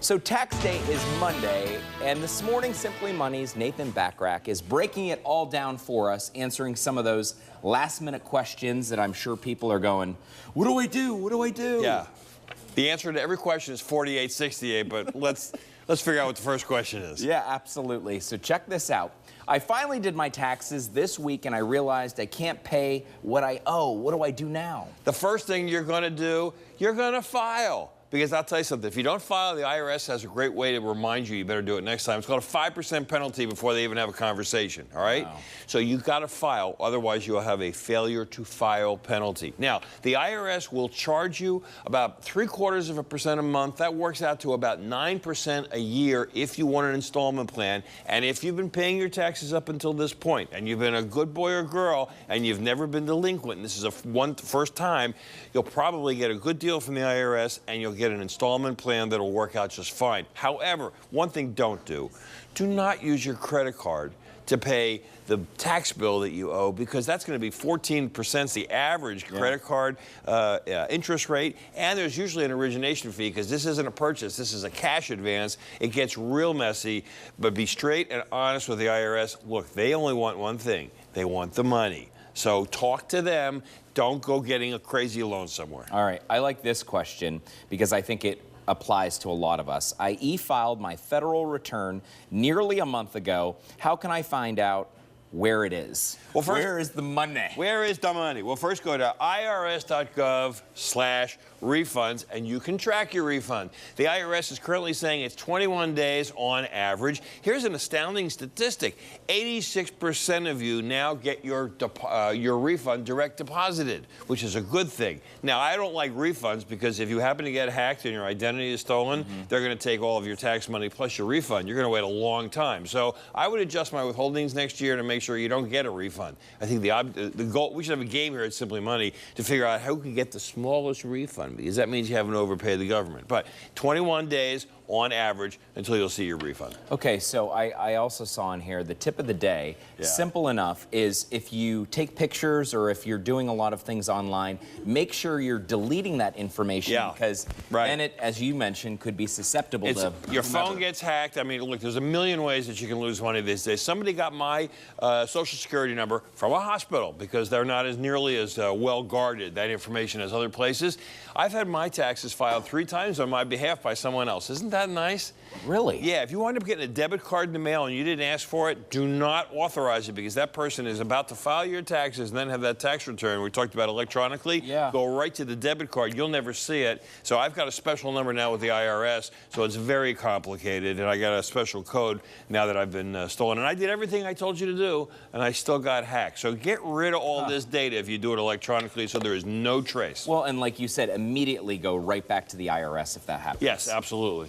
So tax day is Monday, and this morning Simply Money's Nathan Bachrach is breaking it all down for us, answering some of those last-minute questions that I'm sure people are going, what do I do? What do I do? Yeah. The answer to every question is 4868, but let's figure out what the first question is. Yeah, absolutely. So check this out. I finally did my taxes this week, and I realized I can't pay what I owe. What do I do now? The first thing you're going to do, you're going to file. Because I'll tell you something, if you don't file, the IRS has a great way to remind you better do it next time. It's called a 5% penalty before they even have a conversation, all right? Wow. So you've got to file, otherwise you'll have a failure to file penalty. Now, the IRS will charge you about 0.75% a month. That works out to about 9% a year if you want an installment plan. And if you've been paying your taxes up until this point, and you've been a good boy or girl, and you've never been delinquent, and this is first time, you'll probably get a good deal from the IRS, and you'll get an installment plan that'll work out just fine. However, one thing don't do not use your credit card to pay the tax bill that you owe, because that's going to be 14%, the average credit card interest rate, and there's usually an origination fee because this isn't a purchase, this is a cash advance. It gets real messy, but be straight and honest with the IRS. Look, they only want one thing. They want the money. So talk to them. Don't go getting a crazy loan somewhere. All right, I like this question because I think it applies to a lot of us. I e-filed my federal return nearly a month ago. How can I find out where it is? Well, first, where is the money? Where is the money? Well, first go to irs.gov/refunds, and you can track your refund. The IRS is currently saying it's 21 days on average. Here's an astounding statistic. 86% of you now get your refund direct deposited, which is a good thing. Now, I don't like refunds because if you happen to get hacked and your identity is stolen, they're going to take all of your tax money plus your refund. You're going to wait a long time. So I would adjust my withholdings next year to make sure you don't get a refund. I think the goal, we should have a game here at Simply Money to figure out how we can get the smallest refund, because that means you haven't overpaid the government. But 21 days on average until you'll see your refund. Okay, so I also saw in here the tip of the day, simple enough, is if you take pictures or if you're doing a lot of things online, make sure you're deleting that information because then it, as you mentioned, could be susceptible to your phone gets hacked. I mean, look, there's a million ways that you can lose money these days. Somebody got my Social Security number from a hospital because they're not as nearly as well guarded, that information, as other places. I've had my taxes filed 3 times on my behalf by someone else. Isn't that nice? Really? Yeah, if you wind up getting a debit card in the mail and you didn't ask for it, do not authorize it, because that person is about to file your taxes and then have that tax return we talked about electronically. Go right to the debit card. You'll never see it. So I've got a special number now with the IRS, so it's very complicated, and I got a special code now that I've been stolen. And I did everything I told you to do, and I still got hacked. So get rid of all this data if you do it electronically, so there is no trace. Well, and like you said, immediately go right back to the IRS if that happens. Yes, absolutely.